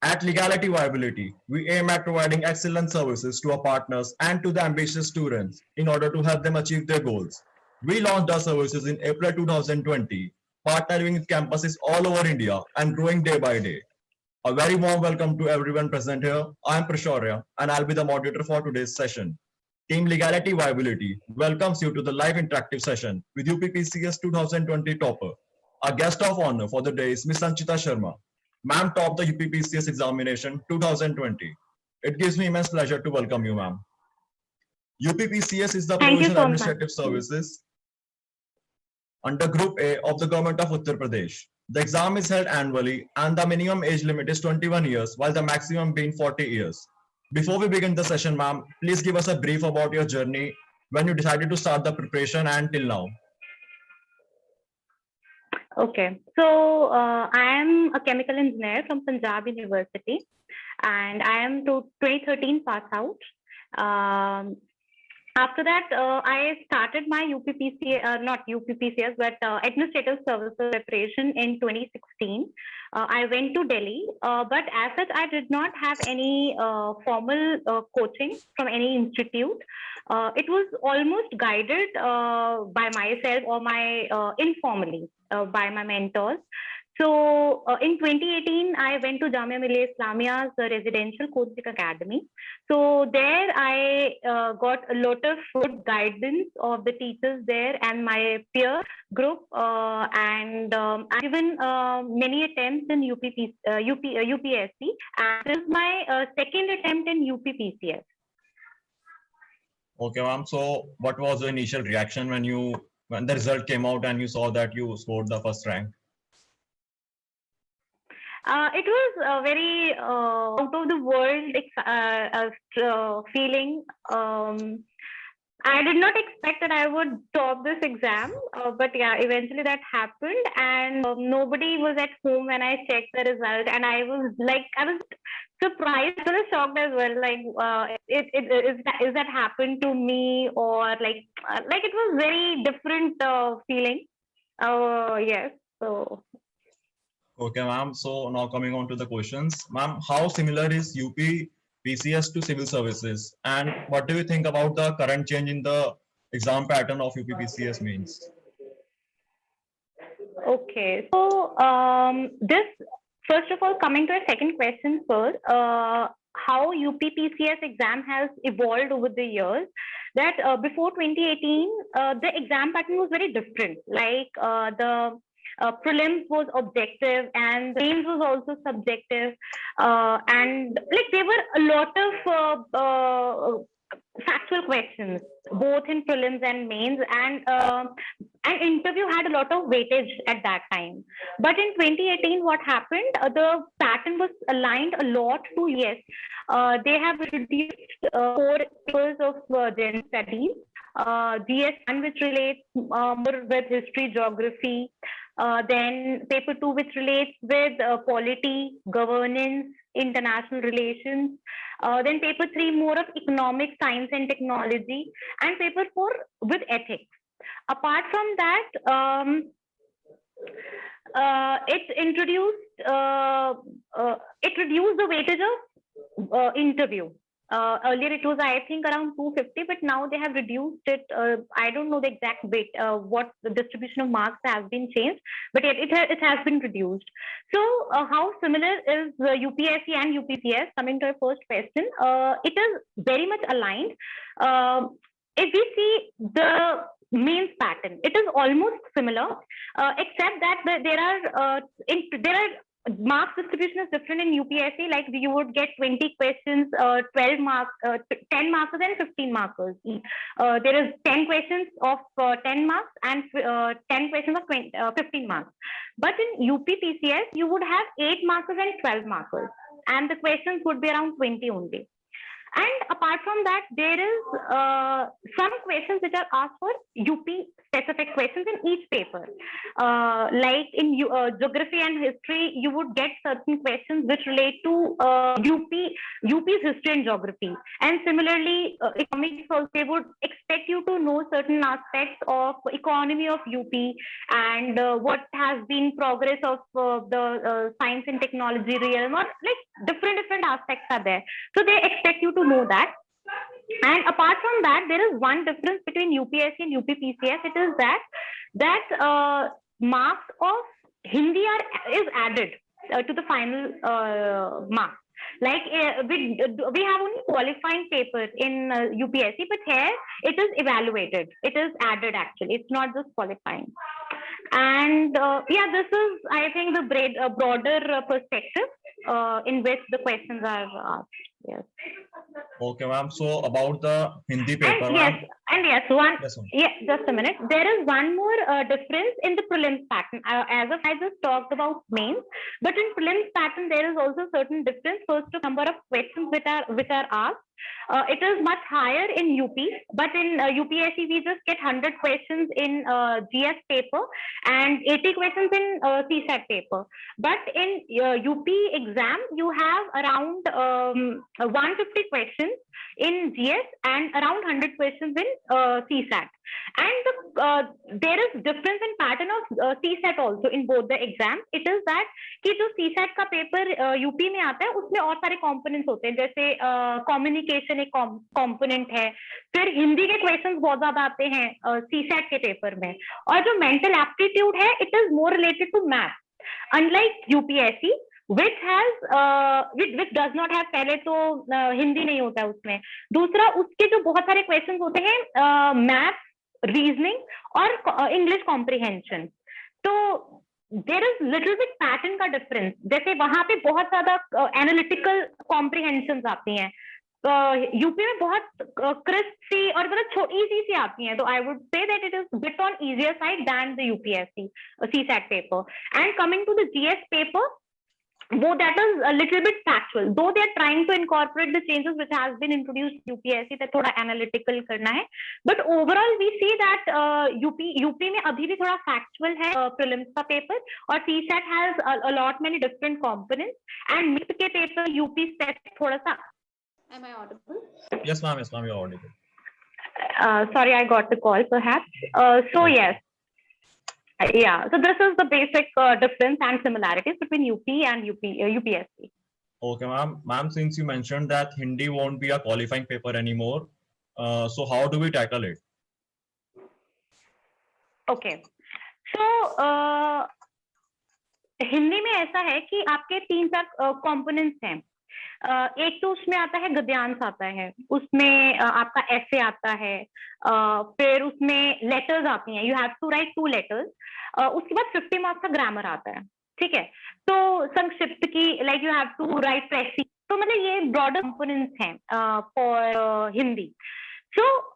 At Legality Viability, we aim at providing excellent services to our partners and to the ambitious students in order to help them achieve their goals. We launched our services in April 2020, partnering with campuses all over India and growing day by day. A very warm welcome to everyone present here. I am Prashorya and I'll be the moderator for today's session. Team Legality Viability welcomes you to the live interactive session with UPPCS 2020 topper. Our guest of honor for the day is Ms. Sanchita Sharma. Ma'am topped the UPPCS examination 2020. It gives me immense pleasure to welcome you, ma'am. UPPCS is the Thank you Provisional so much. Administrative Services under Group A of the Government of Uttar Pradesh. The exam is held annually and the minimum age limit is 21 years while the maximum being 40 years. Before we begin the session, ma'am, please give us a brief about your journey when you decided to start the preparation and till now. Okay, so I am a chemical engineer from Punjab University, and I am to 2013 pass out. After that, I started my not UPPCS, but Administrative Services preparation in 2016. I went to Delhi, but as such, I did not have any formal coaching from any institute. It was almost guided by myself or my informally by my mentors. So in 2018, I went to Jamia Millia Islamia's residential coaching academy. So there I got a lot of good guidance of the teachers there and my peer group, and I've given many attempts in UPSC, and this is my second attempt in UPPCS. Okay, ma'am. So, what was the initial reaction when the result came out and you saw that you scored the first rank? It was a very out of the world feeling. I did not expect that I would top this exam, but yeah, eventually that happened, and nobody was at home when I checked the result, and I was surprised, I was shocked as well. Like, is that happened to me, or like it was very different feeling. Yes, so. Okay, ma'am. So now coming on to the questions. Ma'am, how similar is UP PCS to civil services? And what do you think about the current change in the exam pattern of UP PCS means? Okay, so this, first of all, coming to a second question first, how UPPCS exam has evolved over the years. That before 2018, the exam pattern was very different. Like the prelims was objective and the mains was also subjective, and like there were a lot of factual questions both in prelims and mains, and interview had a lot of weightage at that time. But in 2018, what happened, the pattern was aligned a lot to, yes, they have reduced 4 years of general studies, GS1 which relates more with history, geography, then paper 2 which relates with polity, governance, international relations, then paper 3 more of economic, science and technology, and paper 4 with ethics. Apart from that, it reduced the weightage of interview. Earlier it was, I think, around 250, but now they have reduced it. I don't know the exact weight, what the distribution of marks has been changed, but yet it has been reduced. So how similar is UPSC and UPCS? Coming to our first question, it is very much aligned. If we see the mains pattern, it is almost similar, except that there are marks distribution is different in UPSC. Like you would get 20 questions, 12 marks, 10 markers and 15 markers. There is 10 questions of 10 marks and 10 questions of 15 marks. But in UPPCS, you would have 8 markers and 12 markers, and the questions would be around 20 only. And apart from that, there is some questions which are asked for UP specific questions in each paper. Like in geography and history, you would get certain questions which relate to UP's history and geography. And similarly, economics also, they would expect you to know certain aspects of economy of UP and what has been progress of the science and technology realm, or like different aspects are there. So they expect you to know that. And apart from that, there is one difference between UPSC and UPPCS. It is that marks of Hindi is added to the final marks. Like we have only qualifying paper in UPSC, but here it is evaluated. It is added actually. It's not just qualifying. And yeah, this is, I think, the broader perspective in which the questions are asked. Yes. Okay, ma'am. So about the Hindi paper, And ma'am. yes, and yes, one. Yes, ma'am. Yeah, just a minute. There is one more difference in the prelims pattern. As of I just talked about mains, but in prelims pattern there is also certain difference. First, the number of questions which are asked. It is much higher in UP, but in UPSC we just get 100 questions in GS paper and 80 questions in CSAT paper. But in UP exam you have around 150 questions in GS and around 100 questions in CSAT. And there is difference in pattern of CSAT also in both the exams. It is that कि जो CSAT का paper UP में आता है उसमें और सारे components होते हैं, जैसे कम्युनिकेशन एक कॉम्पोनेंट है, फिर हिंदी के क्वेश्चंस बहुत ज्यादा आते हैं CSAT के पेपर में, और जो मेंटल एप्टीट्यूड है it is more related to math unlike UPSC which does not have, पहले तो हिंदी नहीं होता है उसमें, दूसरा उसके जो बहुत सारे क्वेश्चंस होते हैं मैथ, रीजनिंग और इंग्लिश कॉम्प्रिहेंशन. तो there is little bit pattern का डिफरेंस. जैसे वहां पे बहुत ज्यादा एनालिटिकल कॉम्प्रिहेंशन आती हैं, यूपी में बहुत क्रिस्प सी और मतलब इजी सी आती हैं. तो I would say that it is bit on easier side than the UPSC CSAT paper. And coming to the GS paper, though that is a little bit factual, though they are trying to incorporate the changes which has been introduced UPSC that थोड़ा analytical करना है, but overall we see that UP में अभी भी थोड़ा factual है prelims का paper, और CSAT has a lot many different components, and NIP के paper UP specific थोड़ा सा. Am I audible? Yes, ma'am. Yes, ma'am. You're audible. Sorry, I got the call perhaps. So yes. Yeah, so this is the basic difference and similarities between UP and UPSC. Okay, ma'am. Ma'am, since you mentioned that Hindi won't be a qualifying paper anymore, so how do we tackle it? Okay, so Hindi में ऐसा है कि आपके 3-4 components हैं. एक तो उसमें आता है गद्यांश आता है, उसमें आपका ऐसे आता है, फिर उसमें लेटर्स आती हैं, you have to write 2 letters. उसके बाद 50 मार्क्स का ग्रामर आता है. ठीक है, तो संक्षिप्त की like you have to write precis. तो मतलब ये ब्रॉडर कंपोनेंट्स हैं for Hindi. So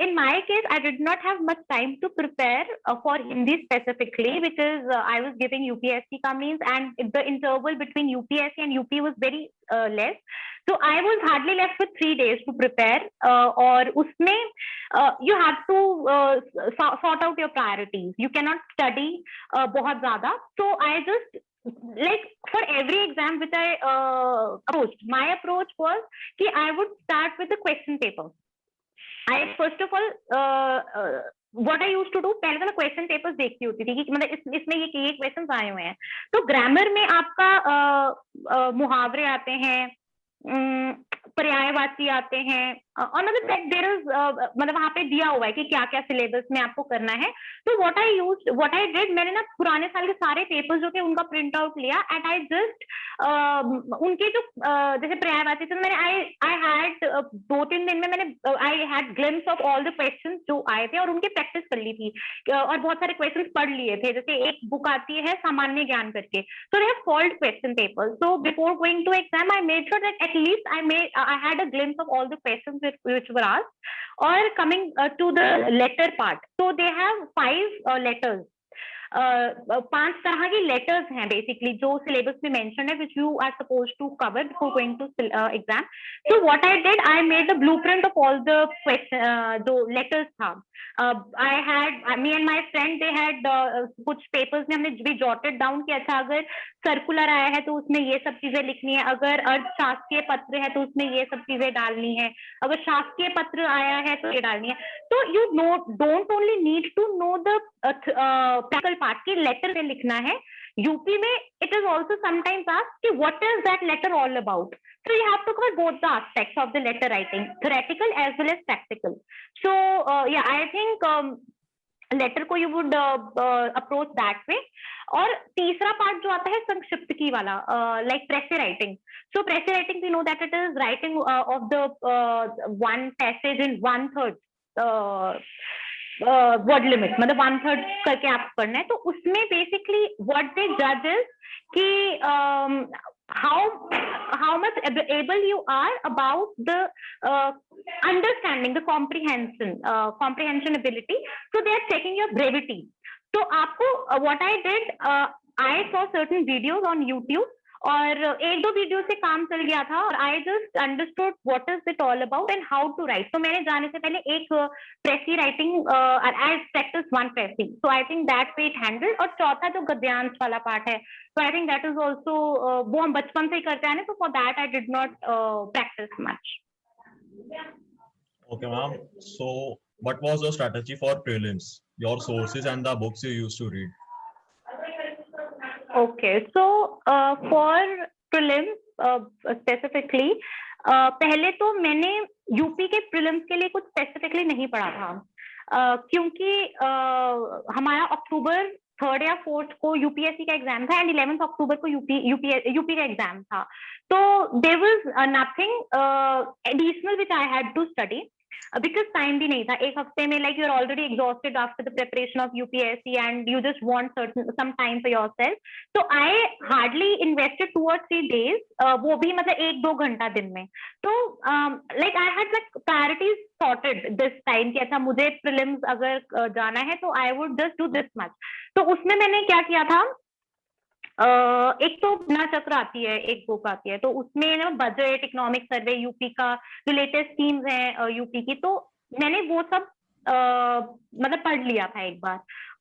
in my case, I did not have much time to prepare for Hindi specifically, because I was giving UPSC ka means, and the interval between UPSC and UP was very less. So I was hardly left with 3 days to prepare. और उसमें you have to sort out your priorities. You cannot study बहुत ज़्यादा. So I just like for every exam which I approached, my approach was कि I would start with the question paper. I first of all what I used to do, पहले तो मैं question papers देखती होती थी कि मतलब इसमें ये क्वेश्चंस आए हुए हैं. तो ग्रामर में आपका मुहावरे आते हैं, पर्यायवाची आते हैं, और मतलब देयर इज मतलब वहां पे दिया हुआ है कि क्या क्या सिलेबस में आपको करना है. तो व्हाट आई डिड, मैंने ना पुराने साल के सारे पेपर्स जो थे उनका प्रिंट आउट लिया, एंड आई जस्ट उनके जो जैसे पर्यायवाची थे, मैंने आई हैड 2-3 दिन में मैंने I had glimpse of all the questions जो आए थे और उनकी प्रैक्टिस कर ली थी, और बहुत सारे क्वेश्चंस पढ़ लिए थे. जैसे एक बुक आती है सामान्य ज्ञान करके, so they have called question papers. So before going to exam, I made sure that at least I had a glimpse of all the questions which were asked. Or coming to the letter part, so they have 5 letters. 5 तरह की letters हैं basically जो syllabus में mention है, which you are supposed to cover before going to exam. So what I did, I made the blueprint of all the जो letters था. Me and my friend, they had कुछ papers में हमने भी jotted down कि अच्छा अगर circular आया है तो उसमें ये सब चीजें लिखनी है, अगर अर्थशास्त्रीय पत्र है तो उसमें ये सब चीजें डालनी है, अगर शासकीय पत्र आया है तो ये डालनी है. तो you don't only need to know the practical part कि लेटर में लिखना है, UP में it is also sometimes asked कि what is that letter all about. So you have to cover both the aspects of the letter writing, theoretical as well as practical. So yeah, I think letter को you would approach that way. और तीसरा part जो आता है संक्षिप्त की वाला, like precis writing. So precis writing we know that it is writing of the one passage in 1/3 word limit, मतलब 1/3 करके आप करना है. तो उसमें बेसिकली व्हाट दे जज इज कि how much able you are about the understanding, the comprehension ability. So they are checking your brevity. So आपको what I did, I saw certain videos on YouTube और एक दो video से काम चल गया था और I just understood what is it all about and how to write. तो मैंने जाने से पहले एक precis writing, I practise one precis, so I think that way it handled. और चौथा जो गद्यांश वाला पार्ट है, so I think that is also वो हम बचपन से ही करते हैं ना, so for that I did not practice much. Okay, ma'am. So, what was your strategy for prelims? Your sources and the books you used to read. Okay, so for prelims specifically, पहले तो मैंने UP के prelims के लिए कुछ specifically नहीं पढ़ा था, क्योंकि हमारा अक्टूबर 3rd या 4th को यूपीएससी का एग्जाम था एंड 11th अक्टूबर को यूपी का एग्जाम था. तो there was nothing additional which I had to study because time भी नहीं था. एक हफ्ते में like you are already exhausted after the preparation of UPSC and you just want some time for yourself. तो I hardly invested 2 or 3 days, वो भी मतलब 1-2 घंटा दिन में. तो like I had like priorities sorted this time कि अच्छा मुझे प्रीलिम्स अगर जाना है तो I would just do this much. तो उसमें मैंने क्या किया था, एक तो घटना चक्र आती है, एक बुक आती है, तो उसमें ना बजट, इकोनॉमिक सर्वे यूपी का, जो लेटेस्ट स्कीम्स हैं यूपी की, तो मैंने वो सब मतलब पढ़ लिया था एक बार.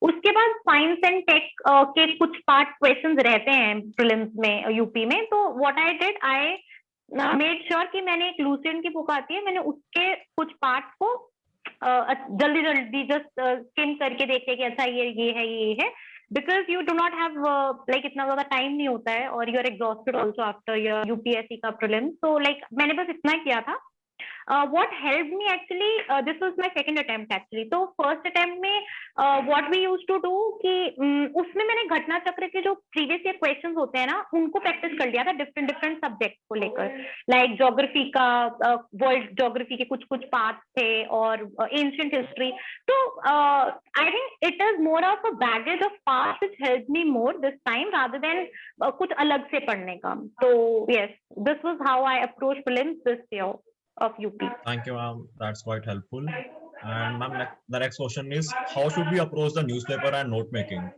उसके बाद साइंस एंड टेक के कुछ पार्ट क्वेश्चंस रहते हैं प्रीलिम्स में यूपी में. तो what I did, I made sure कि मैंने एक लूसेंट की बुक आती है, मैंने उसके कुछ पार्ट को जल्दी जल्दी जस्ट स्किम करके देखे कि अच्छा ये है, because you do not have like इतना ज्यादा टाइम नहीं होता है और you are exhausted also after your UPSC का prelim. So like मैंने बस इतना किया था. What helped me actually, this was my second attempt actually. तो first attempt में what we used to do कि उसमें मैंने घटना चक्र के जो previous year questions होते हैं ना, उनको practice कर लिया था different subjects को लेकर. Like geography का world geography के कुछ parts थे और ancient history. So I think it is more of a baggage of past which helped me more this time rather than कुछ अलग से पढ़ने का. So yes, this was how I approached prelims this year of UP. Thank you, ma'am. That's quite helpful. And ma'am, the next question is, how should we approach the newspaper and note making?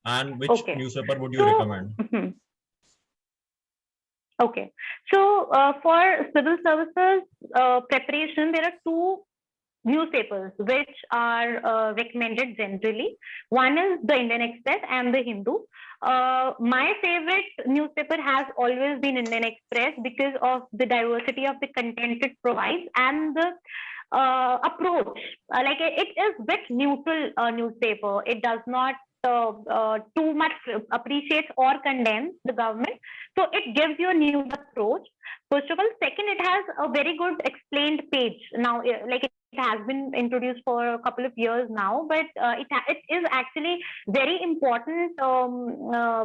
And which newspaper would you recommend? Okay, so for civil services preparation, there are 2 newspapers which are recommended generally. One is the Indian Express and the Hindu. My favorite newspaper has always been Indian Express because of the diversity of the content it provides and the approach. Like it is bit neutral newspaper. It does not too much appreciate or condemn the government. So it gives you a new approach. First of all. Second, it has a very good explained page. Now, like it has been introduced for a couple of years now, but it is actually very important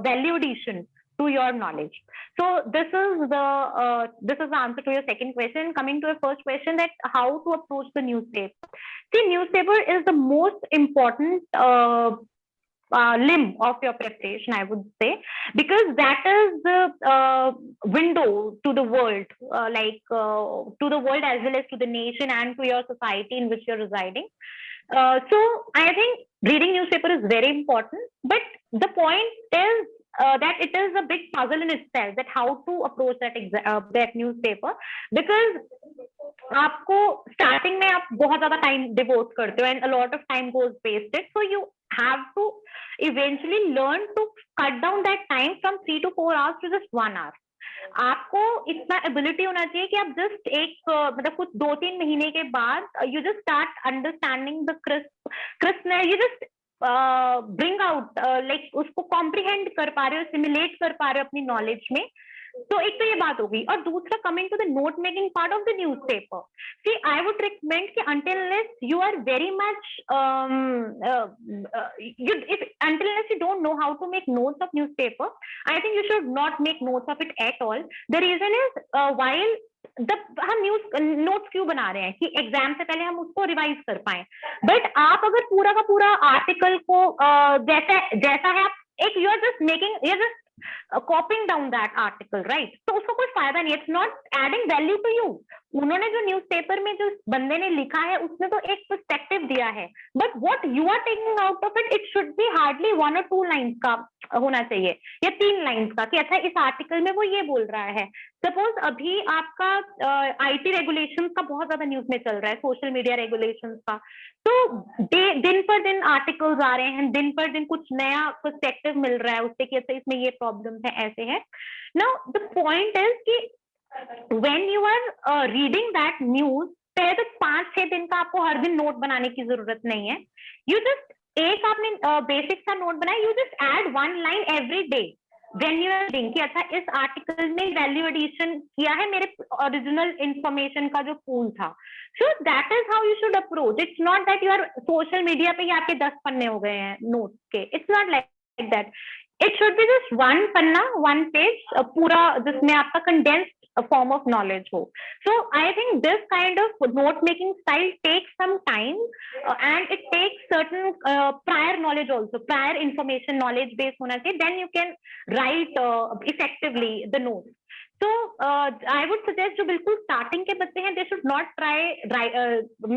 value addition to your knowledge. So this is the answer to your second question. Coming to your first question, that how to approach the newspaper. See, newspaper is the most important limb of your preparation, I would say, because that is the window to the world, to the world as well as to the nation and to your society in which you're residing. So I think reading newspaper is very important, but the point is that it is a big puzzle in itself, that how to approach that newspaper, because आपको starting में आप बहुत ज़्यादा time devote करते हो and a lot of time goes wasted, so you have to eventually learn to cut down that time from 3 to 4 hours to just 1 hour. आपको इतना ability होना चाहिए कि आप जस्ट एक मतलब कुछ 2-3 महीने के बाद you just start understanding the crispness, you just bring out, like उसको कॉम्प्रिहेंड कर पा रहे हो, सिमुलेट कर पा रहे हो अपनी नॉलेज में। तो एक तो ये बात होगी। और दूसरा, coming to the note making part of the newspaper, see I would recommend कि until unless you are very much until unless you don't know how to make notes of newspaper, I think you should not make notes of it at all. The reason is while हम news notes क्यों बना रहे हैं कि exam से पहले हम उसको रिवाइज कर पाए, बट आप अगर पूरा का पूरा आर्टिकल को जैसा जैसा है, आप एक you are just making, you are just copying down that article, right? तो उसका कोई फायदा नहीं है, it's not adding value to you. उन्होंने जो न्यूज़पेपर में जो बंदे ने लिखा है उसने तो एक पर्सपेक्टिव दिया है, but what you are taking out of it, it should be hardly 1 और 2 लाइंस का होना चाहिए, या 3 लाइंस का, कि अच्छा इस आर्टिकल में वो ये बोल रहा है। सपोज अभी आपका आईटी रेगुलेशंस का बहुत ज्यादा न्यूज में चल रहा है, सोशल मीडिया रेगुलेशंस का, तो दिन पर दिन आर्टिकल्स आ रहे हैं, दिन पर दिन कुछ नया पर्सपेक्टिव मिल रहा है उससे कि अच्छा इसमें ये प्रॉब्लम है, ऐसे है। नाउ द पॉइंट इज कि when you are reading that news, पहले तो 5-6 दिन का आपको हर दिन नोट बनाने की जरूरत नहीं है। यू जस्ट एक आपने बेसिक सा नोट बनाया, you just add 1 line every day when you are reading कि अच्छा इस आर्टिकल में वैल्यू एडिशन किया है मेरे ओरिजिनल इंफॉर्मेशन का जो पूल था। So that is how you should approach. It's not that you are social media पे ही आपके 10 पन्ने हो गए हैं नोट्स के, it's not like that. It should be just 1 Panna, 1 page पूरा, जिसमें आपका condensed a form of knowledge ho. So I think this kind of note making style takes some time, and it takes certain prior knowledge also, prior information knowledge base hona chahiye, then you can write effectively the notes. So I would suggest जो बिल्कुल starting के बच्चे हैं, they should not try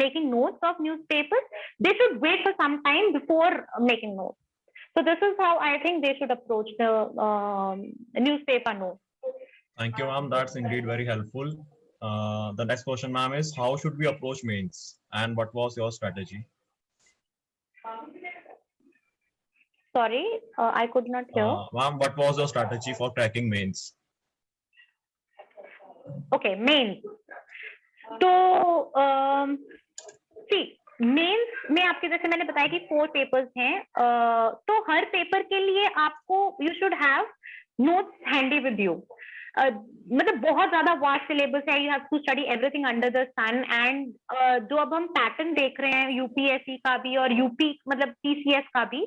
making notes of newspapers. They should wait for some time before making notes. So this is how I think they should approach the newspaper notes. Thank you, ma'am. That's indeed very helpful. The next question, ma'am, is how should we approach mains, and what was your strategy? Sorry, I could not hear. Ma'am, what was your strategy for cracking mains? Okay, mains. तो see, mains में आपके, जैसे मैंने बताया कि 4 papers हैं, तो हर paper के लिए आपको you should have notes handy with you. मतलब बहुत ज्यादा वास्ट सिलेबस है, you have to study everything under the sun. And जो अब हम पैटर्न देख रहे हैं यूपीएससी का भी और यूपी मतलब टीसीएस का भी,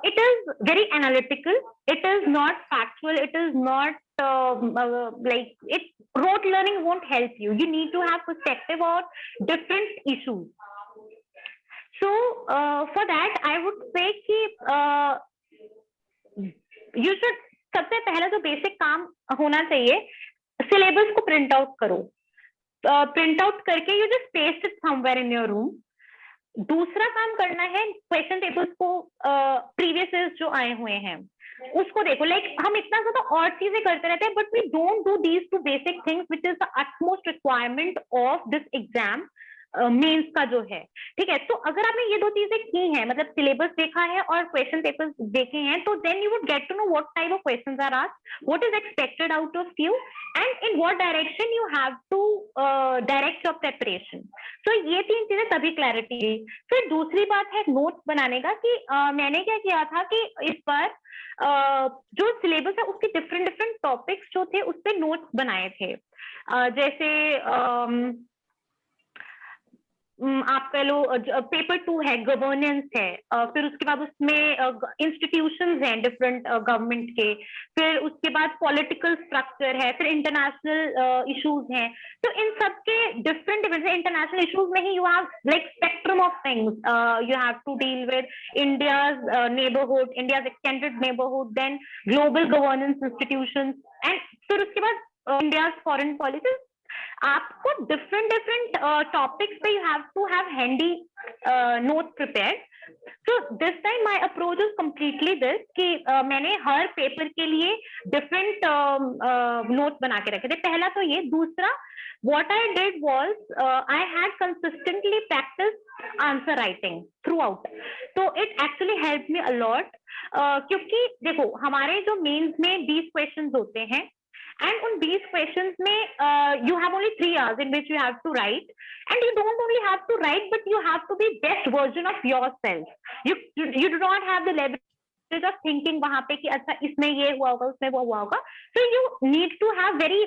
it is very analytical, it is not factual, it is not like it rote learning won't help you. You need to have perspective on different issues. So for that I would say कि you should, सबसे पहला जो basic काम होना चाहिए, syllabus को print out करो। Print out करके you just paste it somewhere in your room. दूसरा काम करना है, क्वेश्चन पेपर्स को प्रीवियस जो आए हुए हैं उसको देखो। लाइक हम इतना ज्यादा और चीजें करते रहते हैं, but we don't do these 2 basic things which is the utmost requirement of this exam mains का जो है। ठीक है, तो अगर आपने ये 2 चीजें की हैं, मतलब सिलेबस देखा है और क्वेश्चन पेपर्स देखे हैं, तो then you would get to know what type of questions are asked, what is expected out of you, and in what direction you have to direct your preparation. तो ये 3 चीजें तभी क्लैरिटी हुई। फिर दूसरी बात है नोट्स बनाने का, कि मैंने क्या किया था कि इस बार जो सिलेबस है उसके डिफरेंट टॉपिक्स जो थे उस पर नोट्स बनाए थे। जैसे आप कह लो पेपर 2 है, गवर्नेंस है, फिर उसके बाद उसमें इंस्टीट्यूशंस हैं डिफरेंट गवर्नमेंट के, फिर उसके बाद पॉलिटिकल स्ट्रक्चर है, फिर इंटरनेशनल इश्यूज हैं। तो इन सब के डिफरेंट इंटरनेशनल इश्यूज में ही you have like spectrum of things, you have to deal with India's neighbourhood, India's extended neighbourhood, then global governance institutions, and फिर उसके बाद इंडियाज फॉरेन पॉलिसी। आपको डिफरेंट टॉपिक्स पे you have to have handy note prepared. So this time my approach is completely this कि मैंने हर paper के लिए different notes बना के रखे थे। पहला तो ये। दूसरा, what I did was I had consistently practiced answer writing throughout, so it actually helped me a lot। क्योंकि देखो हमारे जो मेंस में 20 क्वेश्चंस होते हैं, And on these questions you have only 3 hours in which you have to write, and you don't only have to write, but you have to be best version of yourself. You do not have the leverage of thinking वहां पे कि अच्छा इसमें ये हुआ होगा, उसमें वो हुआ होगा. So you need to have very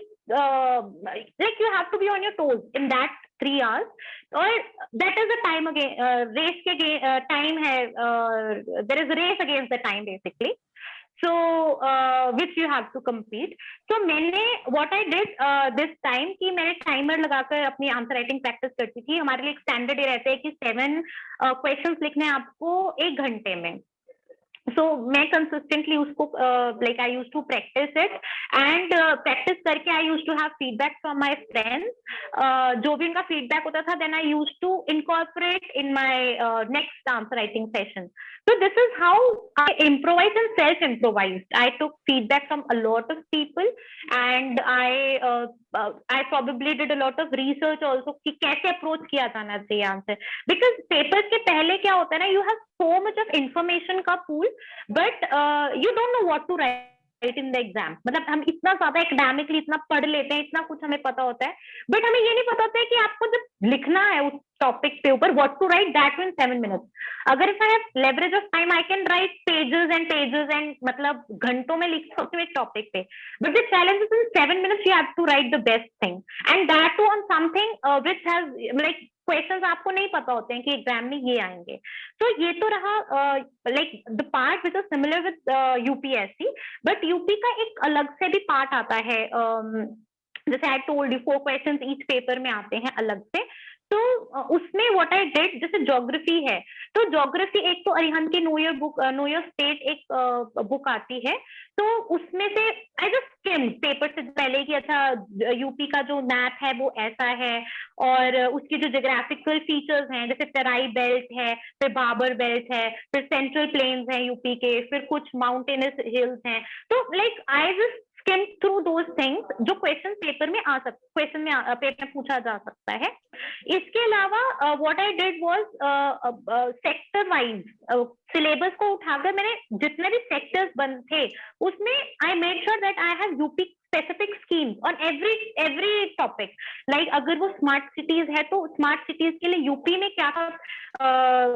like you have to be on your toes in that 3 hours. Or that is the time again, race के time है, there is a race against the time basically. So which you have to compete. So मैंने what I did this time कि मैंने timer लगाकर अपनी answer writing practice करती थी. हमारे लिए एक स्टैंडर्ड ये रहते हैं कि 7 क्वेश्चंस लिखने हैं आपको 1 घंटे में. So मैं consistently उसको like I used to practice it, and practice करके I used to have feedback from my friends. जो भी उनका feedback होता था, then I used to incorporate in my next answer writing session. So this is how I improvised and self-improvised. I took feedback from a lot of people, and I probably did a lot of research also कि कैसे approach किया जाना चाहिए answer. Because papers के पहले क्या होता है ना, you have so much of information का pool, but you don't know what to write in the exam. मतलब हम इतना ज्यादा academically इतना पढ़ लेते हैं, इतना कुछ हमें पता होता है, but हमें ये नहीं पता होता है कि आपको जब लिखना है उस टॉपिक पे ऊपर, what to write that in 7 minutes. अगर if I have leverage of time, I can write pages and pages and मतलब घंटों में लिख सकती हूँ एक टॉपिक पे. But the challenge is in 7 minutes you have to write the best thing, and that too on something which has like questions आपको नहीं पता होते हैं कि एग्जाम में ये आएंगे. तो ये तो रहा like the part which is similar with UPSC. But UP का एक अलग से भी पार्ट आता है. जैसे I told you 4 questions each paper में आते हैं अलग से. तो उसमें व्हाट आई डिड, जैसे ज्योग्राफी है, तो ज्योग्राफी एक तो अरिहंत की नो योर स्टेट एक बुक आती है. तो उसमें से आई जस्ट स्किम पेपर से पहले कि अच्छा यूपी का जो मैप है वो ऐसा है, और उसकी जो जोग्राफिकल फीचर्स हैं, जैसे तराई बेल्ट है, फिर बाबर बेल्ट है, फिर सेंट्रल प्लेन्स हैं यूपी के, फिर कुछ माउंटेनस हिल्स हैं. तो like I just skim through those things जो क्वेश्चन पेपर में आ सकते, क्वेश्चन में पेपर में पूछा जा सकता है. इसके अलावा what I did was sector wise syllabus को उठाकर मैंने जितने भी सेक्टर्स बन थे उसमें I made sure that I have UP specific schemes on every topic. Like अगर वो स्मार्ट सिटीज है तो स्मार्ट सिटीज के लिए यूपी में क्या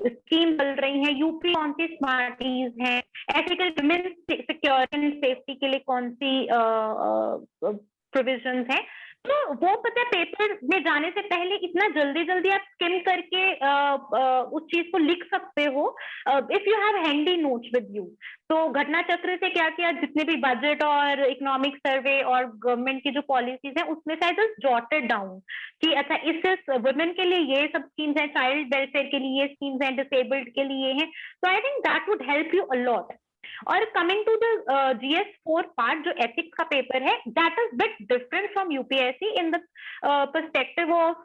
स्कीम चल रही है, यूपी कौन सी स्मार्ट सिटीज हैं, ऐसे कि वुमेन सिक्योरिटी एंड सेफ्टी के लिए कौन सी प्रोविजंस हैं. तो वो पता है पेपर में जाने से पहले इतना जल्दी जल्दी आप स्किम करके उस चीज को लिख सकते हो if you have handy notes with you. तो घटना चक्र से क्या किया, जितने भी बजट और इकोनॉमिक सर्वे और गवर्नमेंट की जो पॉलिसीज हैं उसमें से आई जस्ट जॉटेड डाउन कि अच्छा इससे वुमेन के लिए ये सब स्कीम्स हैं, चाइल्ड वेलफेयर के लिए ये स्कीम्स हैं, डिसेबल्ड के लिए हैं. तो I think that would help you a lot. और coming to the GS4 part जो एथिक्स का पेपर है, that is bit different from UPSC in the perspective of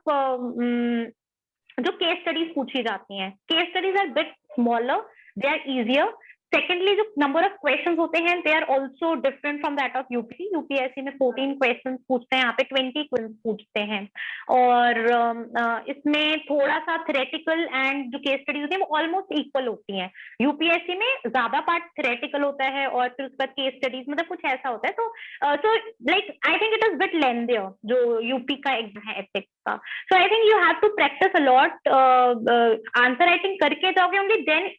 जो केस स्टडीज पूछी जाती हैं. Case studies are bit smaller, they are easier. Secondly जो number of questions होते हैं they are also different from that of UP. UPSC में 14 questions पूछते हैं, यहाँ पे 20 क्वेश्चंस पूछते हैं. और इसमें थोड़ा सा थ्योरेटिकल एंड जो केस स्टडीज होती है वो ऑलमोस्ट इक्वल होती हैं. यूपीएससी में ज्यादा पार्ट थ्योरेटिकल होता है और फिर उसके बाद केस स्टडीज, मतलब कुछ ऐसा होता है. तो like I think it is bit lengthier जो यूपी का एग्जाम है एथिक्स का. So I think you have to practise a lot. Answer writing करके जाओगे only then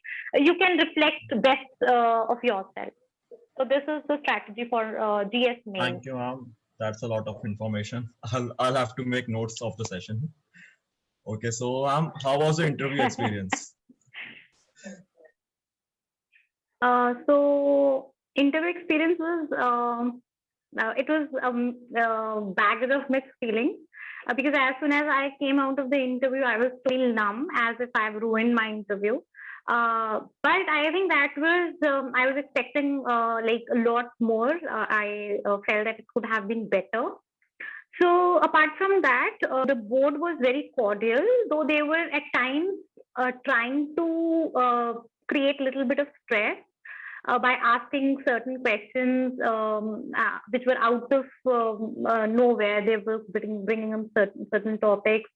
you can reflect best of yourself. So this is the strategy for GS main. Thank you, ma'am. That's a lot of information. I'll have to make notes of the session. Okay, so how was the interview experience? So interview experience was it was baggage of mixed feelings. Because as soon as I came out of the interview, I was still numb, as if I've ruined my interview. But I think that was I was expecting like a lot more. I felt that it could have been better. So apart from that, the board was very cordial, though they were at times trying to create a little bit of stress by asking certain questions which were out of nowhere. They were bringing up certain topics,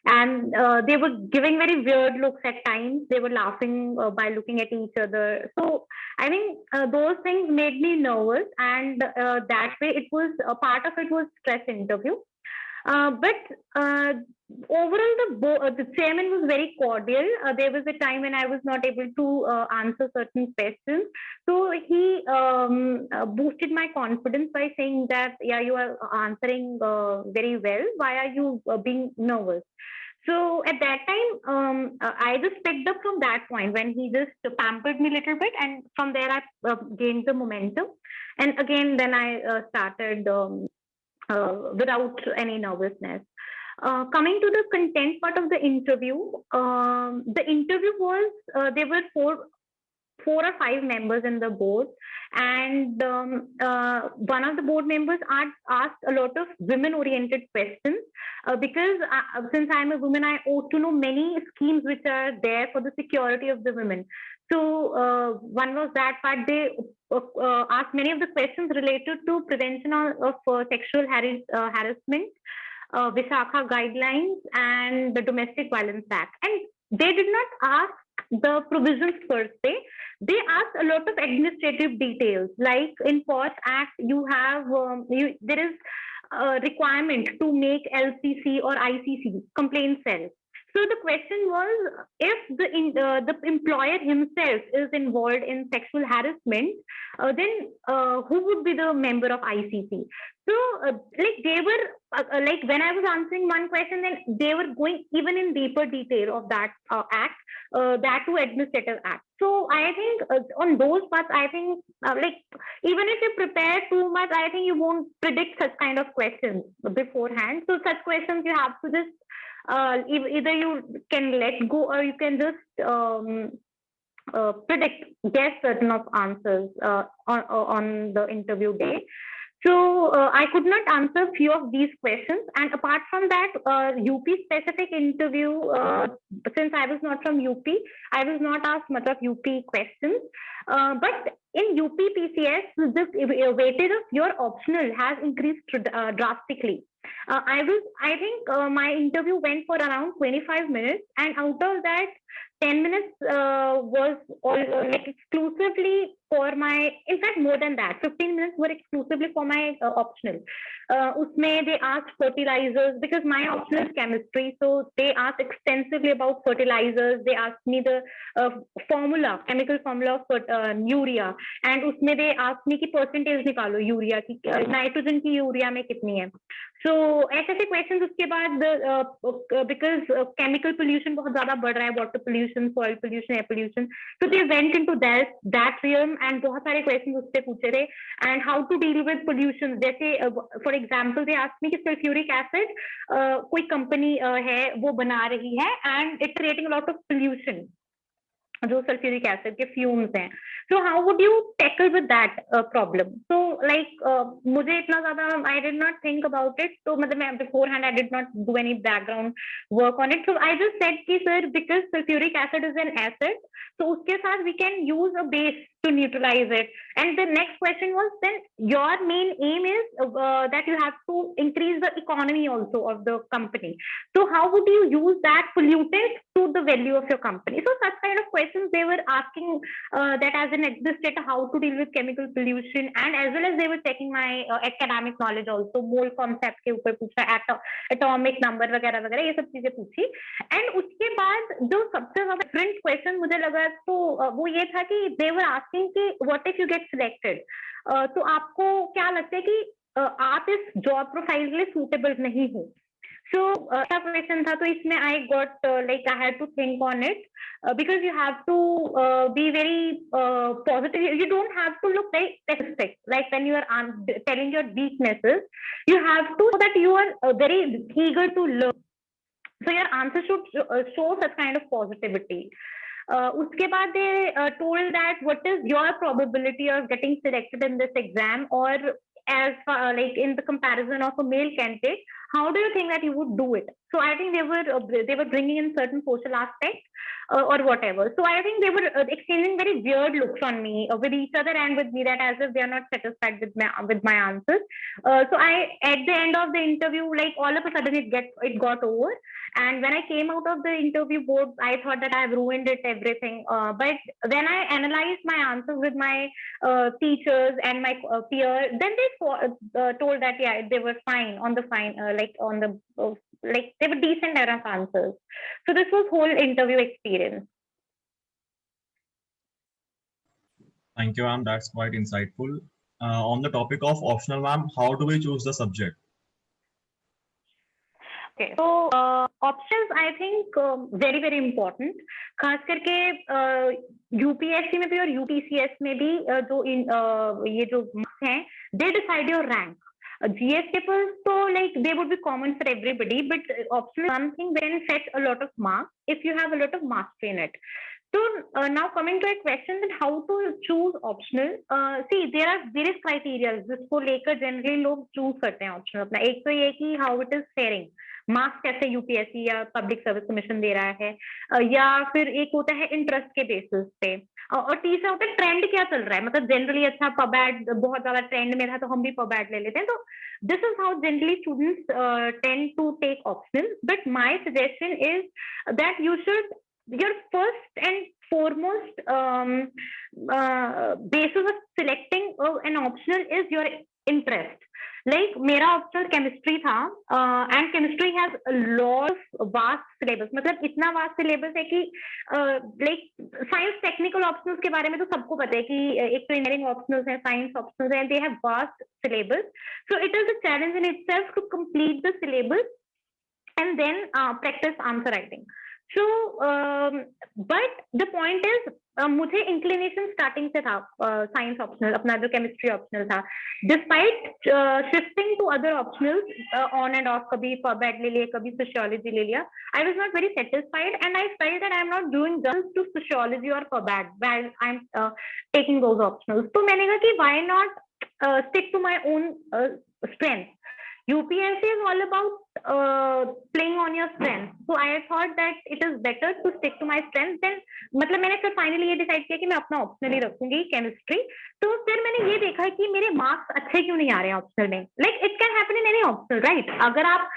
and they were giving very weird looks at times. They were laughing by looking at each other. So I think those things made me nervous, and that way it was a part of it was stress interview. But overall, the chairman was very cordial. There was a time when I was not able to answer certain questions, so he boosted my confidence by saying that, yeah, you are answering very well. Why are you being nervous? So at that time, I just picked up from that point when he just pampered me a little bit, and from there I gained the momentum. And again, then I started without any nervousness. Coming to the content part of the interview, the interview was there were four or five members in the board, and one of the board members asked a lot of women oriented questions, because since I'm a woman, I ought to know many schemes which are there for the security of the women. So one was that part. They asked many of the questions related to prevention of sexual harassment, Visakha guidelines, and the Domestic Violence Act. And they did not ask the provisions per se. They asked a lot of administrative details. Like in POS Act, you have there is a requirement to make LCC or ICC complaint cell. So the question was, if the employer himself is involved in sexual harassment, then who would be the member of ICC? So like they were like when I was answering one question, then they were going even in deeper detail of that act, that to administrative act. So I think on those parts, I think like even if you prepare too much, I think you won't predict such kind of questions beforehand. So such questions you have to just either you can let go, or you can just predict, guess certain of answers on the interview day. So I could not answer few of these questions. And apart from that, UP specific interview, since I was not from UP, I was not asked much of UP questions. But in UP PCS, the weightage of your optional has increased drastically. I think my interview went for around 25 minutes, and out of that, 10 minutes was all, like exclusively for my, in fact, more than that, 15 minutes were exclusively for my optional. Usme they asked fertilizers, because my optional is chemistry, so they asked extensively about fertilizers. They asked me the formula, chemical formula for urea, and उसमें they asked me कि percentage निकालो urea की, nitrogen की urea में कितनी है. So ऐसे ऐसे questions. उसके बाद because chemical pollution बहुत ज़्यादा बढ़ रहा है, water pollution, soil pollution, air pollution, so they went into that realm, and बहुत सारे questions उससे पूछे थे. And how to deal with pollution, जैसे for example they asked me कि sulfuric acid कोई company है वो बना रही है, and it's creating a lot of pollution, जो सल्फ्यूरिक एसिड के फ्यूम्स हैं. So how would you tackle with that problem? So like मुझे इतना ज्यादा I did not think about it, तो मतलब मैं beforehand I did not do any background work on it. So I just said कि sir because sulphuric acid is an acid, तो उसके साथ we can use a base to neutralize it. And the next question was, then your main aim is that you have to increase the economy also of the company. So how would you use that pollutant to the value of your company? So such kind of questions they were asking, that as an administrator, how to deal with chemical pollution, and as well as they were checking my academic knowledge also. mole concept के ऊपर पूछा, atomic number वगैरह वगैरह ये सब चीजें पूछी. And उसके बाद जो सबसे ज्यादा डिफरेंट क्वेश्चन मुझे लगा, तो वो ये था कि they were asking कि what if you get selected, तो आपको क्या लगता है कि आप इस जॉब प्रोफाइल के लिए सूटेबल नहीं हो. So ऐसा क्वेश्चन था, तो इसमें I got like I had to think on it, because you have to be very positive. You don't have to look very pessimistic. Like when you are telling your weaknesses, you have to know that you are very eager to learn. So your answer should show such kind of positivity. उसके बाद they told that what is your probability of getting selected in this exam, or as like in the comparison of a male candidate, how do you think that you would do it? So I think they were bringing in certain social aspects or whatever. So I think they were exchanging very weird looks on me with each other and with me, that as if they are not satisfied with my answers. So I, at the end of the interview, like all of a sudden it got over. And when I came out of the interview board, I thought that I have ruined it everything. But when I analyzed my answers with my teachers and my peers, then they told that yeah, they were fine on the fine, like on the like they were decent enough answers. So this was whole interview experience. Thank you, ma'am. That's quite insightful. On the topic of optional, ma'am, how do we choose the subject? Okay, so options I think very very important. खास करके UPSC में भी और यूपीसीएस में भी जो ये जो marks हैं, they decide your rank. GS papers, so like they would be common for everybody, but optional is something when set a lot of marks if you have a lot of mastery in it. So now coming to a question that how to choose optional. See, there are various criteria जिसको लेकर generally लोग choose करते हैं optional अपना. एक तो ये कि how it is faring, marks कैसे यूपीएससी या पब्लिक सर्विस कमीशन दे रहा है, या फिर एक होता है इंटरेस्ट के बेसिस पे, और तीसरा होता है ट्रेंड क्या चल रहा है. मतलब जनरली अच्छा पबैड बहुत ज्यादा ट्रेंड में था तो हम भी पबैड ले लेते हैं. तो this is how generally students tend to take optional. But my suggestion is that you should, your first and foremost basis of selecting an optional is your interest. Like मेरा ऑप्शनल केमिस्ट्री था, and chemistry has a lot of vast syllabus. मतलब इतना vast syllabus है कि like science technical optionals के बारे में तो सबको पता है कि एक तो इंजीनियरिंग ऑप्शनल्स हैं, साइंस ऑप्शनल्स हैं, they have vast syllabus. So it is a challenge in itself to complete the syllabus and then practice answer writing. So but the point is मुझे इंक्लिनेशन स्टार्टिंग से था science optional, अपना जो chemistry optional था. Despite shifting to other optionals on and off, कभी pub ad ले लिया, कभी सोशियोलॉजी ले लिया, I was not very satisfied and I felt that I am not doing just to sociology और pub ad while I am taking those optionals. तो मैंने कहा कि why not stick to my own strength. UPSC is all about playing on your strength. So I thought that it is better to stick to my strength. Then मतलब मैंने फिर finally ये decide किया कि मैं अपना ऑप्शनल ही रखूंगी chemistry. तो फिर मैंने ये देखा कि मेरे मार्क्स अच्छे क्यों नहीं आ रहे हैं ऑप्शनल में. Like it can happen in any optional, right. अगर आप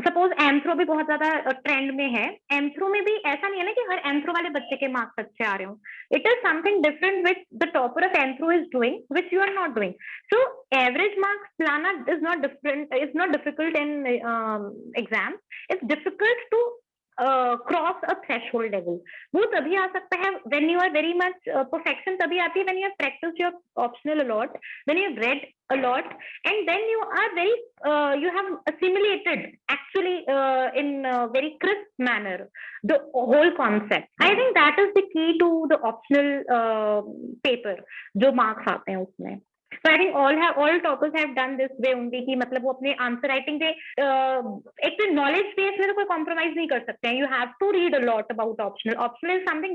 सपोज एमथ्रो भी बहुत ज्यादा ट्रेंड में है, एमथ्रो में भी ऐसा नहीं है ना कि हर एमथ्रो वाले बच्चे के मार्क्स अच्छे आ रहे हो. It is something different which the topper of anthro is doing which you are not doing. So average marks लाना is not different, is not difficult in exam. It's difficult to cross a threshold level. वो तभी आ सकता है when you are very much, perfection तभी आती है when you have practised your optional a lot, when you have read a lot, and then you are very you have assimilated actually in a very crisp manner the whole concept. I think that is the key to the optional paper जो marks आते हैं उसमें. So I think all toppers have done this way only कि मतलब वो अपने answer writing पे एक तो नॉलेज बेस में तो कोई कॉम्प्रोमाइज नहीं कर सकते हैं. You have to read a lot about optional. Optional is something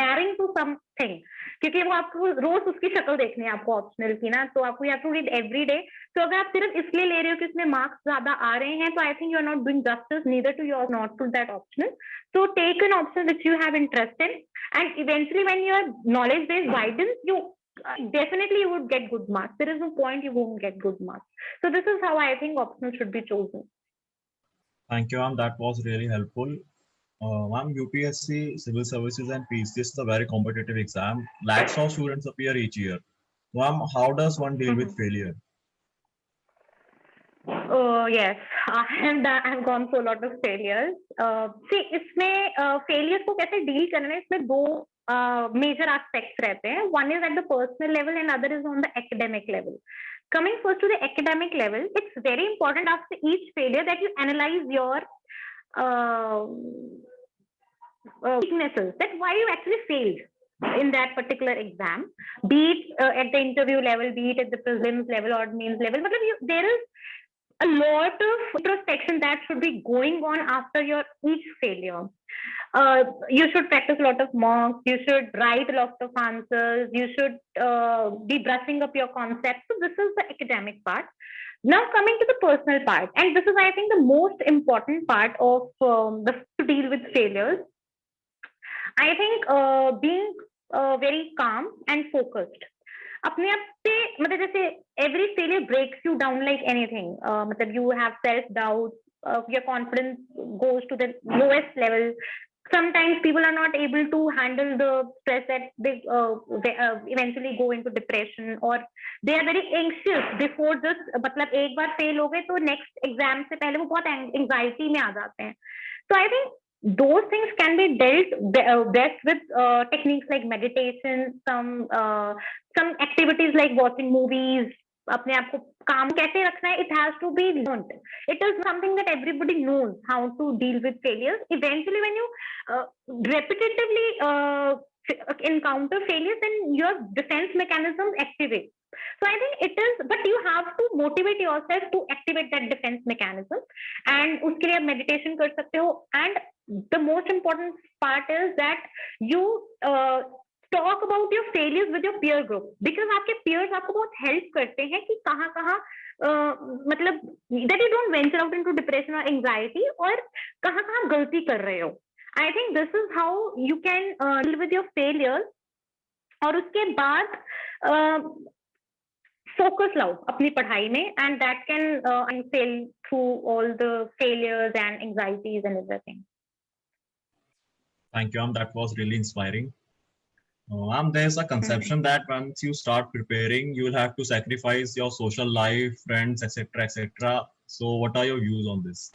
marrying to something, क्योंकि वो आपको रोज उसकी शक्ल देखनी है आपको ऑप्शनल की ना, तो आपको you have to read every day. तो अगर आप सिर्फ इसलिए ले रहे हो कि इसमें मार्क्स ज्यादा आ रहे हैं, तो I think you are not doing justice neither to your not to that optional. So take an option which you have interest in, and eventually when your knowledge base widens, you definitely you would get good marks. There is no point you won't get good marks. So this is how I think optional should be chosen. Thank you, ma'am. That was really helpful. Ma'am, UPSC, Civil Services and PCS is a very competitive exam. Lakhs of students appear each year. Ma'am, how does one deal with failure? Oh yes, I've gone through a lot of failures. See, इसमें failures को कैसे deal करना है, इसमें दो major aspects रहते हैं. One is at the personal level and other is on the academic level. Coming first to the academic level, it's very important after each failure that you analyze your weaknesses, that why you actually failed in that particular exam, be it at the interview level, be it at the prelims level or mains level. मतलब there is a lot of introspection that should be going on after your each failure. You should practice a lot of mocks. You should write a lot of answers. You should be brushing up your concepts. So this is the academic part. Now coming to the personal part, and this is, I think, the most important part of the to deal with failures. I think being very calm and focused. अपने आप से मतलब जैसे every failure breaks you down like anything. मतलब you have self doubt, your confidence goes to the lowest level. Sometimes people are not able to handle the stress that they eventually go into depression, or they are very anxious before this. मतलब एक बार fail हो गए तो next exam से पहले वो बहुत anxiety में आ जाते हैं. So I think those things can be dealt best with techniques like meditation, some activities like watching movies. अपने आप को काम कैसे रखना है, it has to be learned. It is something that everybody knows how to deal with failures. Eventually, when you repetitively encounter failures, then your defense mechanisms activate. So I think it is, but you have to motivate yourself to activate that defense mechanism. And उसके लिए आप meditation कर सकते हो. And the most important part is that you talk about your failures with your peer group, because आपके peers आपको बहुत help करते हैं कि कहाँ मतलब that you don't venture out into depression or anxiety, और कहाँ गलती कर रहे हो. I think this is how you can deal with your failures. और उसके बाद focus लाओ अपनी पढ़ाई में, and that can sail through all the failures and anxieties and everything. Thank you, that was really inspiring. There's a conception that once you start preparing, you will have to sacrifice your social life, friends, etc., etc. So, what are your views on this?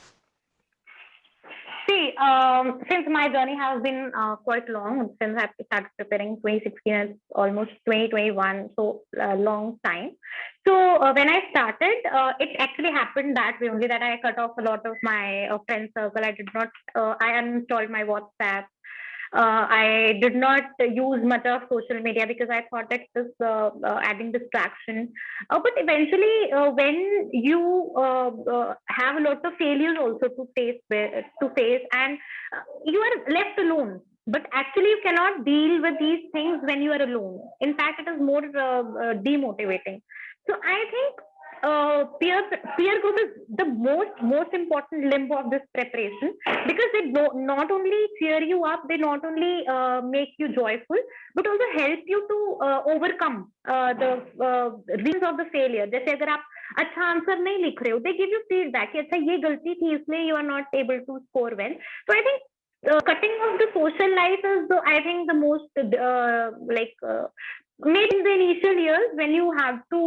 See, since my journey has been quite long, since I started preparing 2016 and almost 2021, so a long time. So when I started, it actually happened that way only, that I cut off a lot of my friend circle. I did not, I uninstalled my WhatsApp. I did not use much of social media because I thought that it was adding distraction. But eventually, when you have a lot of failures also to face, and you are left alone. But actually, you cannot deal with these things when you are alone. In fact, it is more demotivating. So I think peer group is the most important limb of this preparation, because they not only cheer you up, they not only make you joyful, but also help you to overcome the reasons of the failure. जैसे अगर आप अच्छा answer नहीं लिख रहे हो, they give you feedback कि अच्छा ये गलती थी इसलिए you are not able to score well. So I think cutting off the social life is I think the most maybe in the initial years when you have to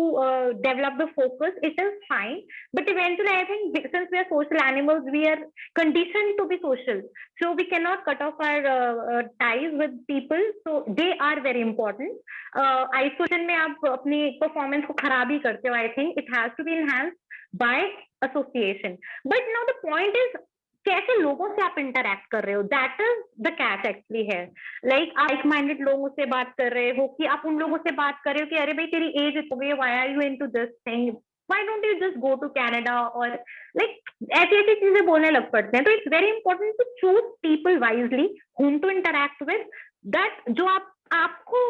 develop the focus, it is fine. But eventually, I think since we are social animals, we are conditioned to be social. So we cannot cut off our ties with people. So they are very important. Isolation में आप अपनी performance को खराब ही करते हो. I think it has to be enhanced by association. But now the point is, कैसे लोगों से आप इंटरैक्ट कर रहे हो, that is the catch actually है. लाइक माइंडेड लोगों से बात कर रहे हो, कि आप उन लोगों से बात कर रहे हो कि अरे भाई तेरी एज हो गई, why are you into this thing, why don't you just go to Canada, और ऐसी ऐसी चीजें बोलने लग पड़ते हैं. तो it's very important to choose people wisely whom to interact with, that जो आपको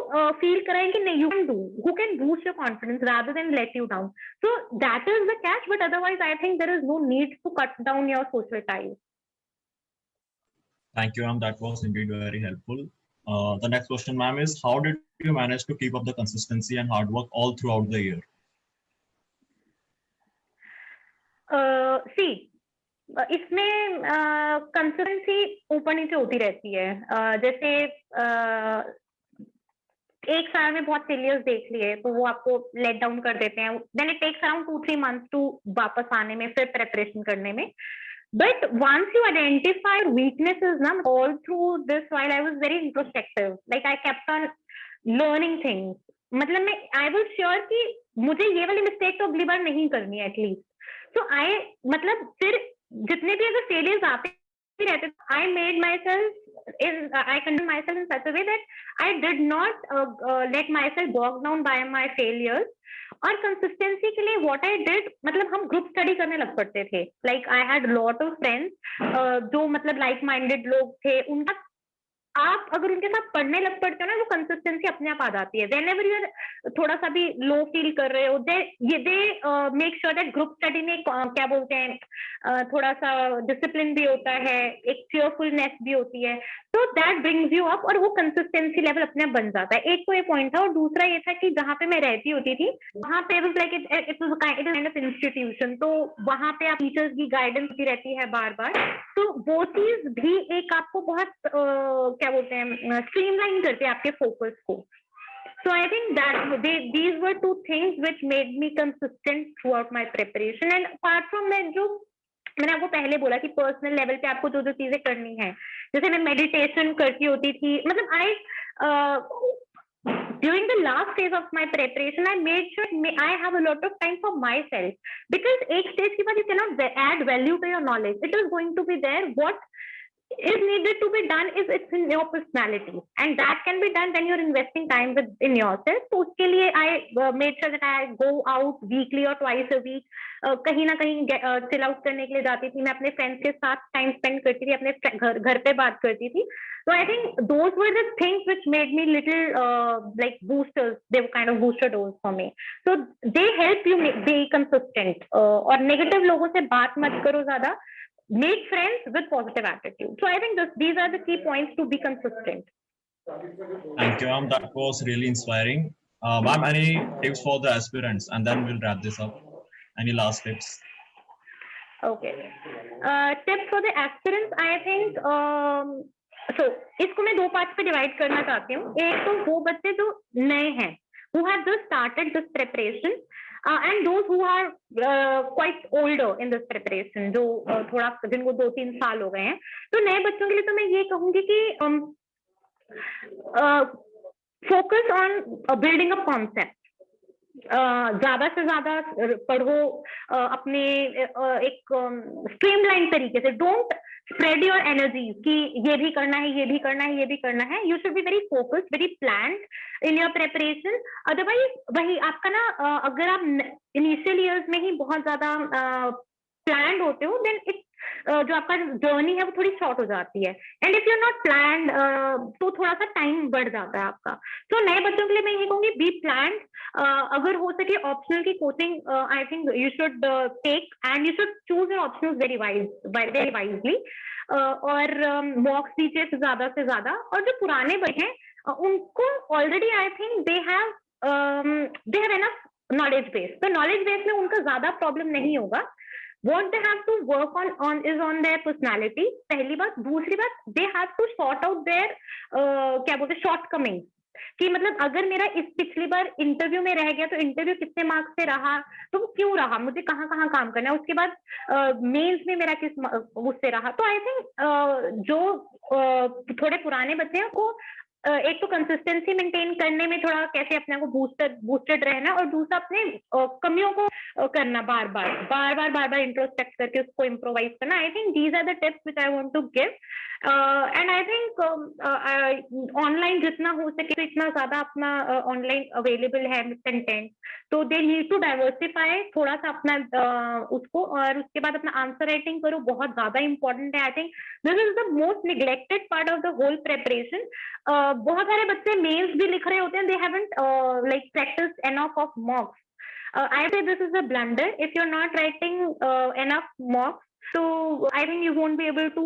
फील कराएं कि नहीं, you can do, who can boost your confidence rather than let you down. So that is the catch, but otherwise I think there is no need to cut down your social ties. Thank you, ma'am. That was indeed very helpful. The next question, ma'am, is how did you manage to keep up the consistency and hard work all throughout the year? See, इसमें consistency ऊपर नीचे होती रहती है. जैसे एक साल में बहुत फेलियर्स देख लिए तो वो आपको लेट डाउन कर देते हैं. Then it takes around 2-3 months to वापस आने में, फिर प्रेपरेशन करने में. But once you identify weaknesses, na, all through this while I was very introspective. Like I kept on learning things. मतलब मैं I was sure कि मुझे ये वाली मिस्टेक तो अगली बार नहीं करनी है एटलीस्ट. So I मतलब फिर जितने भी अगर फेलियर्स आते रहते, I made myself I conduct myself in such a way that I did not let myself bogged down by my failures. और कंसिस्टेंसी के लिए व्हाट आई डिड, मतलब हम ग्रुप स्टडी करने लग पड़ते थे. Like I had lot of friends जो मतलब लाइक माइंडेड लोग थे. उनका आप अगर उनके साथ पढ़ने लग पड़ते हो ना, वो कंसिस्टेंसी अपने आप आ जाती है. वेन एवर यू थोड़ा सा भी लो फील कर रहे हो, they make sure that group study में क्या बोलते हैं, थोड़ा सा डिसिप्लिन भी होता है, एक चीयरफुलनेस भी होती है. तो दैट ब्रिंग्स यू अप और वो कंसिस्टेंसी लेवल अपने आप बन जाता है. एक तो ये पॉइंट था. और दूसरा ये था कि जहाँ पे मैं रहती होती थी वहां पे like it was kind of institution. तो वहां पे आप टीचर्स की गाइडेंस भी रहती है बार बार. तो वो चीज भी एक आपको बहुत क्या बोलते हैं, स्ट्रीमलाइन करते हैं आपके फोकस को. So I think that these were two things which made me consistent throughout my preparation. And apart from that, जो मैंने आपको पहले बोला कि पर्सनल लेवल पे आपको जो जो चीजें करनी है, जैसे मैं मेडिटेशन करती होती थी. मतलब during the last phase of my preparation, I made sure I have a lot of time for myself, because एक stage के बाद you cannot add value to your knowledge. It is going to be there. What is needed to be done is it's in your personality, and that can be done when you're investing time in yourself. So उसके लिए I made sure that I go out weekly or twice a week. कहीं ना कहीं chill out करने के लिए जाती थी. मैं अपने friends के साथ time spend करती थी, अपने घर पे बात करती थी. So I think those were the things which made me little like boosters. They were kind of booster dose for me. So they help you be consistent. और negative लोगों से बात मत करो ज़्यादा. Make friends with positive attitude. So I think these are the key points to be consistent. Thank you, ma'am. That was really inspiring. Ma'am, any tips for the aspirants? And then we'll wrap this up. Any last tips? Okay. Tips for the aspirants, I think. So इसको मैं दो part पे divide करना चाहती हूँ. एक तो वो बच्चे जो नए हैं, who have just started this preparation, and those who are quite older in this preparation, जो थोड़ा जिनको 2-3 साल हो गए हैं. तो नए बच्चों के लिए तो मैं ये कहूंगी कि focus on building a concept. ज्यादा से ज्यादा पढ़ो, अपने एक स्ट्रीमलाइन तरीके से. डोंट स्प्रेड योर एनर्जी कि ये भी करना है, ये भी करना है, ये भी करना है. You should be very focused, very planned in your preparation. Otherwise वही आपका ना, अगर आप इनिशियल ईयर्स में ही बहुत ज्यादा प्लान्ड होते हो, देन इट जो आपका जर्नी है वो थोड़ी शॉर्ट हो जाती है. And if you are not planned तो थोड़ा सा टाइम बढ़ जाता है आपका. तो नए बच्चों के लिए मैं ये कहूंगी, बी प्लान्ड. अगर हो सके ऑप्शनल की coaching I think you should take, and you should choose your optional very wisely. और मॉक्स दीजिए ज्यादा से ज्यादा. और जो पुराने बच्चे हैं उनको already I think they have enough knowledge base. तो नॉलेज बेस में उनका ज्यादा प्रॉब्लम नहीं होगा. What they have to work on is on their personality. पहली बात. दूसरी बात, they have to sort out their क्या बोलते हैं, shortcomings. कि मतलब अगर मेरा इस पिछली बार इंटरव्यू में रह गया तो इंटरव्यू कितने मार्क्स से रहा, तो वो क्यों रहा, मुझे कहाँ कहाँ काम करना है. उसके बाद मेंस में मेरा किस उससे रहा. तो आई थिंक जो थोड़े पुराने बच्चे हैं को एक तो कंसिस्टेंसी मेंटेन करने में थोड़ा कैसे अपने को बूस्टेड रहना, और दूसरा अपने कमियों को करना, बार बार इंट्रोस्पेक्ट करके उसको इम्प्रोवाइज करना. I think these are the tips which I want to give. And I think online जितना हो सके तो इतना ज्यादा अपना ऑनलाइन अवेलेबल है कंटेंट, तो दे नीड टू डाइवर्सिफाई थोड़ा सा अपना उसको. और उसके बाद अपना आंसर राइटिंग करो, बहुत ज्यादा इंपॉर्टेंट है. I think this is the most neglected part of the whole preparation. बहुत सारे बच्चे मेल्स भी लिख रहे होते हैं, they haven't like practised enough of mocks. I say this is a blunder. If you're not writing enough mocks, so I think you won't be able to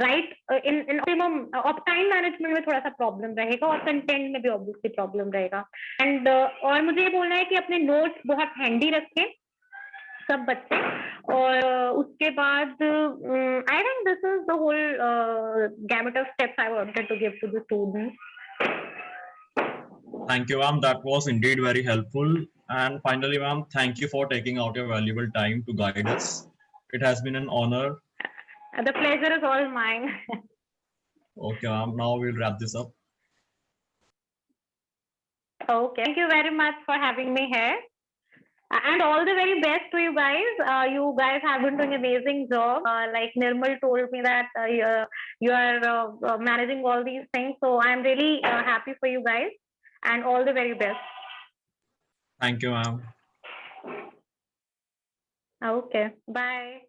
write in optimum. Time management में थोड़ा सा problem रहेगा, और content में भी obviously problem रहेगा. And और मुझे ये बोलना है कि अपने नोट्स बहुत हैंडी रखें सब बच्चे. और उसके बाद I think this is the whole gamut of steps I wanted to give to the students. Thank you, ma'am. That was indeed very helpful. And finally, ma'am, thank you for taking out your valuable time to guide us. It has been an honor. The pleasure is all mine. Okay, ma'am. Now we'll wrap this up. Okay. Thank you very much for having me here. And all the very best to you guys. You guys have been doing an amazing job. Like Nirmal told me that you are managing all these things. So I'm really happy for you guys. And all the very best. Thank you, ma'am. Okay. Bye.